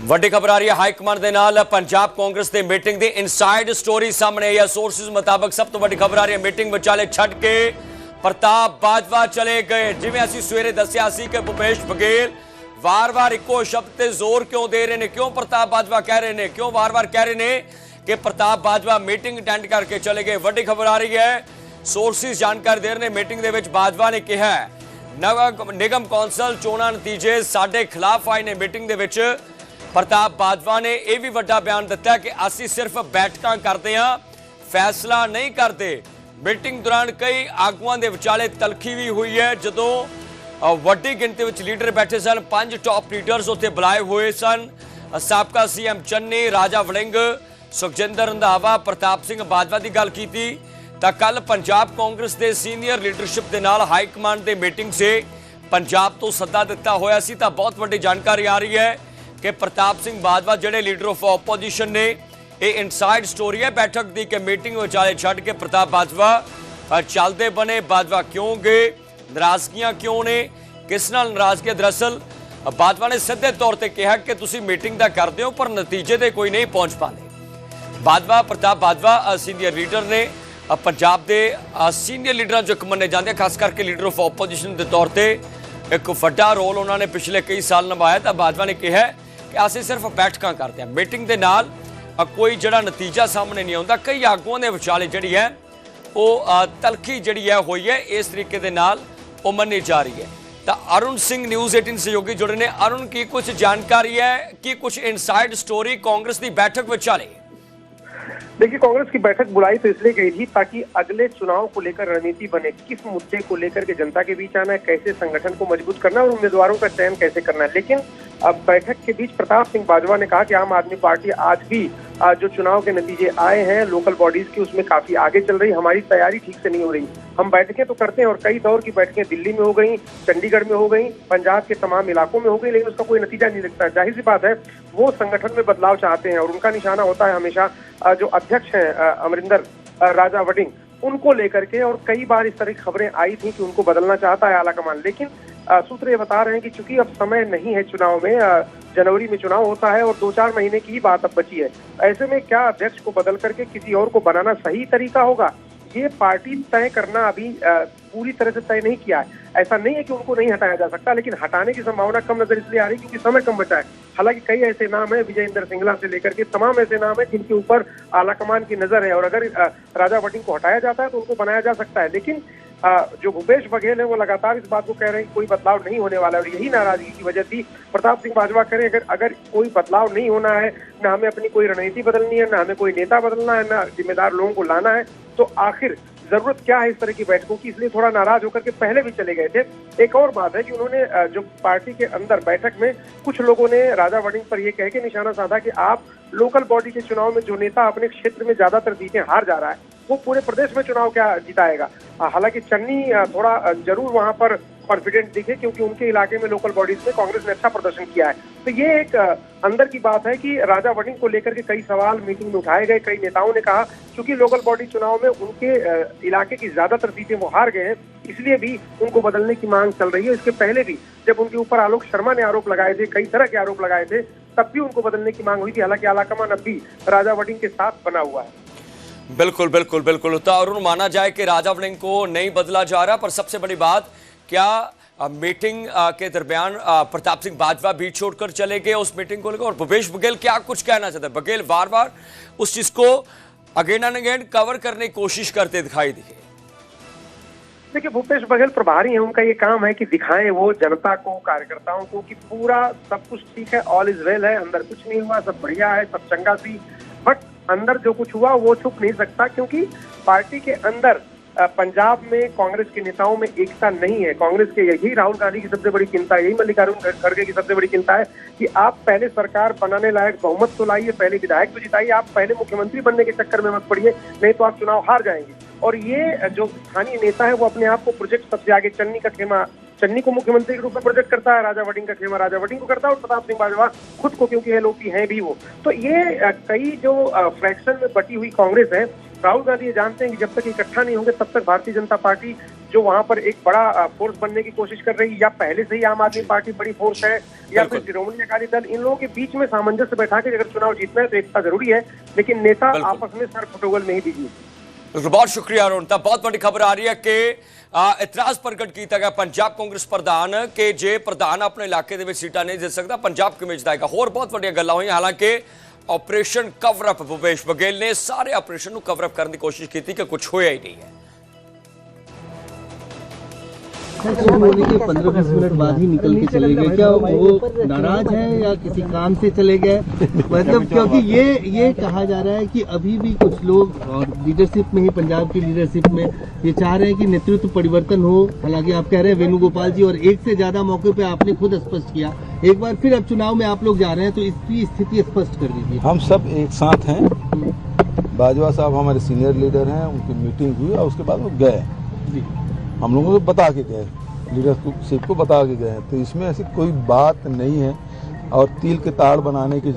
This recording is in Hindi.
ਵੱਡੀ ਖਬਰ ਆ ਰਹੀ ਹੈ ਹਾਈਕਮਾਂਡ ਦੇ ਨਾਲ ਪੰਜਾਬ ਕਾਂਗਰਸ ਦੇ ਮੀਟਿੰਗ ਦੀ ਇਨਸਾਈਡ ਸਟੋਰੀ ਸਾਹਮਣੇ ਆਈ ਹੈ। ਸੋਰਸਿਸ ਮੁਤਾਬਕ ਸਭ ਤੋਂ ਵੱਡੀ ਖਬਰ ਆ ਰਹੀ ਹੈ ਮੀਟਿੰਗ ਵਿਚਾਲੇ ਛੱਡ ਕੇ ਪ੍ਰਤਾਪ ਬਾਜਵਾ ਚਲੇ ਗਏ। ਜਿਵੇਂ ਅਸੀਂ ਸਵੇਰੇ ਦੱਸਿਆ ਸੀ ਕਿ ਭੁਪੇਸ਼ ਬਘੇਲ ਵਾਰ-ਵਾਰ ਇੱਕੋ ਸ਼ਬਦ ਤੇ ਜ਼ੋਰ ਕਿਉਂ ਦੇ ਰਹੇ ਨੇ, ਕਿਉਂ ਪ੍ਰਤਾਪ ਬਾਜਵਾ ਕਹਿ ਰਹੇ ਨੇ, ਕਿਉਂ ਵਾਰ-ਵਾਰ ਕਹਿ ਰਹੇ ਨੇ ਕਿ ਪ੍ਰਤਾਪ ਬਾਜਵਾ ਮੀਟਿੰਗ ਅਟੈਂਡ ਕਰਕੇ ਚਲੇ ਗਏ। ਵੱਡੀ ਖਬਰ ਆ ਰਹੀ ਹੈ, ਸੋਰਸਿਸ ਜਾਣਕਾਰੀ ਦੇ ਰਹੇ ਨੇ ਮੀਟਿੰਗ ਦੇ ਵਿੱਚ ਬਾਜਵਾ ਨੇ ਕਿਹਾ ਨਿਗਮ ਕੌਂਸਲ ਚੋਣਾਂ ਨਤੀਜੇ ਸਾਡੇ ਖਿਲਾਫ ਆਏ ਨੇ। ਮੀਟਿੰਗ ਦੇ ਵਿੱਚ ਪ੍ਰਤਾਪ ਬਾਜਵਾ ਨੇ ਇਹ ਵੀ ਵੱਡਾ ਬਿਆਨ ਦਿੱਤਾ ਕਿ ਅਸੀਂ ਸਿਰਫ ਬੈਠਕਾਂ ਕਰਦੇ ਹਾਂ, ਫੈਸਲਾ ਨਹੀਂ ਕਰਦੇ। ਮੀਟਿੰਗ ਦੌਰਾਨ ਕਈ ਆਗੂਆਂ ਦੇ ਵਿਚਾਲੇ ਤਲਖੀ ਵੀ ਹੋਈ ਹੈ। ਜਦੋਂ ਵੱਡੀ ਗਿਣਤੀ ਵਿੱਚ ਲੀਡਰ ਬੈਠੇ ਸਨ, 5 ਟੌਪ ਲੀਡਰਸ ਉੱਥੇ ਬੁਲਾਏ ਹੋਏ ਸਨ। ਸਾਬਕਾ ਸੀਐਮ ਚੰਨੀ, ਰਾਜਾ ਵੜਿੰਗ, ਸੁਖਜਿੰਦਰ ਰੰਧਾਵਾ, ਪ੍ਰਤਾਪ ਸਿੰਘ ਬਾਜਵਾ ਦੀ ਗੱਲ ਕੀਤੀ ਤਾਂ ਕੱਲ ਪੰਜਾਬ ਕਾਂਗਰਸ ਦੇ ਸੀਨੀਅਰ ਲੀਡਰਸ਼ਿਪ ਦੇ ਨਾਲ ਹਾਈ ਕਮਾਂਡ ਦੇ ਮੀਟਿੰਗ ਸੇ ਪੰਜਾਬ ਤੋਂ ਸੱਦਾ ਦਿੱਤਾ ਹੋਇਆ ਸੀ। ਤਾਂ ਬਹੁਤ ਵੱਡੀ ਜਾਣਕਾਰੀ ਆ ਰਹੀ ਹੈ ਕਿ ਪ੍ਰਤਾਪ ਸਿੰਘ ਬਾਜਵਾ ਜਿਹੜੇ ਲੀਡਰ ਆਫ ਆਪੋਜੀਸ਼ਨ ਨੇ, ਇਹ ਇਨਸਾਈਡ ਸਟੋਰੀ ਹੈ बैठक ਦੀ ਕਿ ਮੀਟਿੰਗ ਵਿਚਾਲੇ ਛੱਡ ਕੇ ਪ੍ਰਤਾਪ ਬਾਜਵਾ ਚੱਲਦੇ ਬਣੇ। ਬਾਜਵਾ ਕਿਉਂ ਗਏ, ਨਾਰਾਜ਼ਗੀਆਂ ਕਿਉਂ ਨੇ, ਕਿਸ ਨਾਲ ਨਾਰਾਜ਼ਗੀ? ਦਰਅਸਲ ਬਾਜਵਾ ਨੇ ਸਿੱਧੇ ਤੌਰ ਤੇ ਕਿਹਾ ਕਿ ਤੁਸੀਂ ਮੀਟਿੰਗ ਦਾ ਕਰਦੇ ਹੋ ਪਰ ਨਤੀਜੇ ਤੇ ਕੋਈ ਨਹੀਂ ਪਹੁੰਚ ਪਾਉਂਦੇ। ਬਾਜਵਾ, ਪ੍ਰਤਾਪ ਬਾਜਵਾ ਸੀਨੀਅਰ ਲੀਡਰ ਨੇ, ਪੰਜਾਬ ਦੇ ਸੀਨੀਅਰ ਲੀਡਰਾਂ ਚੋਂ ਇੱਕ ਮੰਨੇ ਜਾਂਦੇ, ਖਾਸ ਕਰਕੇ ਲੀਡਰ ਆਫ ਆਪੋਜੀਸ਼ਨ ਦੇ ਤੌਰ ਤੇ ਇੱਕ ਵੱਡਾ ਰੋਲ ਉਹਨਾਂ ਨੇ ਪਿਛਲੇ ਕਈ ਸਾਲ ਨਿਭਾਇਆ। ਤਾਂ ਬਾਜਵਾ ਨੇ ਕਿਹਾ ਕਿ ਅਸੀਂ ਸਿਰਫ ਬੈਠਕਾਂ ਕਰਦੇ ਹਾਂ, ਮੀਟਿੰਗ ਦੇ ਨਾਲ ਕੋਈ ਜਿਹੜਾ ਨਤੀਜਾ ਸਾਹਮਣੇ ਨਹੀਂ ਆਉਂਦਾ। ਕਈ ਆਗੂਆਂ ਦੇ ਵਿਚਾਲੇ ਜਿਹੜੀ ਹੈ ਉਹ ਤਲਖੀ ਜਿਹੜੀ ਹੈ ਹੋਈ ਹੈ, ਇਸ ਤਰੀਕੇ ਦੇ ਨਾਲ ਉਹ ਮੰਨੀ ਜਾ ਰਹੀ ਹੈ। ਤਾਂ ਅरुण सिंह न्यूज़ 18 सहयोगी जुड़े ने। अरुण, की कुछ जानकारी है कि कुछ इनसाइड स्टोरी कांग्रेस की बैठक विचाले? देखिए, कांग्रेस की बैठक बुलाई तो इसलिए गई थी ताकि अगले चुनाव को लेकर रणनीति बने, किस मुद्दे को लेकर के जनता के बीच आना है, कैसे संगठन को मजबूत करना है और उम्मीदवारों का चयन कैसे करना है। लेकिन अब बैठक के बीच प्रताप सिंह बाजवा ने कहा कि आम आदमी पार्टी आज भी जो चुनाव के नतीजे आए हैं लोकल बॉडीज की, उसमें काफी आगे चल रही, हमारी तैयारी ठीक से नहीं हो रही। हम बैठकें तो करते हैं और कई दौर की बैठकें दिल्ली में हो गई, चंडीगढ़ में हो गई, पंजाब के तमाम इलाकों में हो गई, लेकिन उसका कोई नतीजा नहीं दिखता। जाहिर सी बात है वो संगठन में बदलाव चाहते हैं और उनका निशाना होता है हमेशा जो अध्यक्ष हैं अमरिंदर राजा वड़िंग, उनको लेकर के। और कई बार इस तरह की खबरें आई थी कि उनको बदलना चाहता है आलाकमान, लेकिन सूत्र ये बता रहे हैं कि चूंकि अब समय नहीं है चुनाव में, जनवरी में चुनाव होता है और 2-4 महीने की ही बात अब बची है, ऐसे में क्या अध्यक्ष को बदल करके किसी और को बनाना सही तरीका होगा, ये पार्टी तय करना अभी पूरी तरह से तय नहीं किया है। ऐसा नहीं है कि उनको नहीं हटाया जा सकता, लेकिन हटाने की संभावना कम नजर इसलिए आ रही क्योंकि समय कम बचा है। हालांकि कई ऐसे नाम है, विजय इंदर सिंगला से लेकर के तमाम ऐसे नाम है जिनके ऊपर आलाकमान की नजर है और अगर राजा वड़िंग को हटाया जाता है तो उनको बनाया जा सकता है। लेकिन जो भूपेश बघेल है वो लगातार इस बात को कह रहे हैं कि कोई बदलाव नहीं होने वाला है और यही नाराजगी की वजह थी। प्रताप सिंह बाजवा कह रहे हैं अगर कोई बदलाव नहीं होना है, न हमें अपनी कोई रणनीति बदलनी है, न हमें कोई नेता बदलना है, न जिम्मेदार लोगों को लाना है, तो आखिर जरूरत क्या है इस तरह की बैठकों की। इसलिए थोड़ा नाराज होकर के पहले भी चले गए थे। एक और बात है कि उन्होंने जो पार्टी के अंदर बैठक में कुछ लोगों ने राजा वड़िंग पर यह कह के निशाना साधा कि आप लोकल बॉडी के चुनाव में जो नेता अपने क्षेत्र में ज्यादातर सीटें हार जा रहा है वो पूरे प्रदेश में चुनाव क्या जिताएगा। हालांकि चन्नी थोड़ा जरूर वहां पर कॉन्फिडेंट दिखे क्योंकि उनके इलाके में लोकल बॉडीज में कांग्रेस ने अच्छा प्रदर्शन किया है। तो ये एक अंदर की बात है कि राजा वड़िंग को लेकर के कई सवाल मीटिंग में उठाए गए। कई नेताओं ने कहा क्योंकि लोकल बॉडी चुनाव में उनके इलाके की ज्यादातर सीटें वो हार गए हैं, इसलिए भी उनको बदलने की मांग चल रही है। इसके पहले भी जब उनके ऊपर आलोक शर्मा ने आरोप लगाए थे, कई तरह के आरोप लगाए थे, तब भी उनको बदलने की मांग हुई थी। हालांकि आलाकमान अब भी राजा वड़िंग के साथ बना हुआ है। बिल्कुल बिल्कुल बिल्कुल। तो अरुण, माना जाए कि राजा वड़िंग को नहीं बदला जा रहा, पर सबसे बड़ी बात क्या मीटिंग के दरमियान प्रताप सिंह बाजवा भी छोड़कर चले गए उस मीटिंग को लेकर, और भूपेश बघेल क्या कुछ कहना चाहते हैं? बघेल बार बार उस चीज को अगेन एंड अगेन कवर करने की कोशिश करते दिखाई दिए। देखिए, भूपेश बघेल प्रभारी हैं, उनका ये काम है कि दिखाएं वो जनता को, कार्यकर्ताओं को कि पूरा सब कुछ ठीक है, ऑल इज वेल है, अंदर कुछ नहीं हुआ, सब बढ़िया है, सब चंगा सी। बट अंदर जो कुछ हुआ वो छुप नहीं सकता क्योंकि पार्टी के अंदर पंजाब में कांग्रेस के नेताओं में एकता नहीं है। कांग्रेस के यही राहुल गांधी की सबसे बड़ी चिंता है, यही मल्लिकार्जुन खड़गे की सबसे बड़ी चिंता है कि आप पहले सरकार बनाने लायक बहुमत तो लाइए, पहले विधायक तो जिताइए, आप पहले मुख्यमंत्री बनने के चक्कर में मत पड़िए, नहीं तो आप चुनाव हार जाएंगे। और ये जो स्थानीय नेता है वो अपने आप को प्रोजेक्ट सबसे आगे, चन्नी का खेमा चन्नी को मुख्यमंत्री के रूप में प्रोजेक्ट करता है, राजा वड़िंग का खेमा राजा वड़िंग को करता है और प्रताप सिंह बाजवा खुद को, क्योंकि एलओपी है भी वो। तो ये कई जो फ्रैक्शन में बटी हुई कांग्रेस है, राहुल गांधी ये जानते हैं कि जब तक इकट्ठा नहीं होंगे तब तक भारतीय जनता पार्टी जो वहां पर एक बड़ा फोर्स बनने की कोशिश कर रही है, या पहले से ही आम आदमी पार्टी बड़ी फोर्स है, या फिर शिरोमणि अकाली दल, इन लोगों के बीच में सामंजस्य बैठा के अगर चुनाव जीतना है तो एकता जरूरी है, लेकिन नेता आपस में सर फुटोगल नहीं दीजिए। बहुत शुक्रिया अरुण। तब बहुत बड़ी खबर आ रही है कि इतराज प्रगट किया गया पंजाब कांग्रेस प्रधान के जे प्रधान अपने इलाके ਦੇ ਵਿੱਚ सीटा नहीं जित सकता, पंजाब किवें जिताएगा। होर बहुत ਵੱਡੀਆਂ ਗੱਲਾਂ ਹੋਈਆਂ। हालांकि ऑपरेशन कवरअप भूपेश बघेल ने सारे ऑपरेशन ਨੂੰ कवरअप ਕਰਨ ਦੀ कोशिश की कि कुछ होया ही नहीं है। होने के 15-20 मिनट बाद ही निकल के चले गए, क्या वो नाराज है या किसी काम से चले गए? मतलब क्योंकि ये कहा जा रहा है कि अभी भी कुछ लोग और लीडरशिप में ही, पंजाब की लीडरशिप में ये चाह रहे हैं कि नेतृत्व परिवर्तन हो। हालांकि आप कह रहे हैं वेणुगोपाल जी, और एक से ज्यादा मौके पे आपने खुद स्पष्ट किया। एक बार फिर अब चुनाव में आप लोग जा रहे हैं तो इसकी स्थिति स्पष्ट कर दीजिए। हम सब एक साथ हैं। बाजवा साहब हमारे सीनियर लीडर हैं, उनकी मीटिंग हुई और उसके बाद वो गए। हम लोगों को बता के गए, लीडरशिप को बता के गए, तो इसमें ऐसी कोई बात नहीं है और तिल के ताड़ बनाने की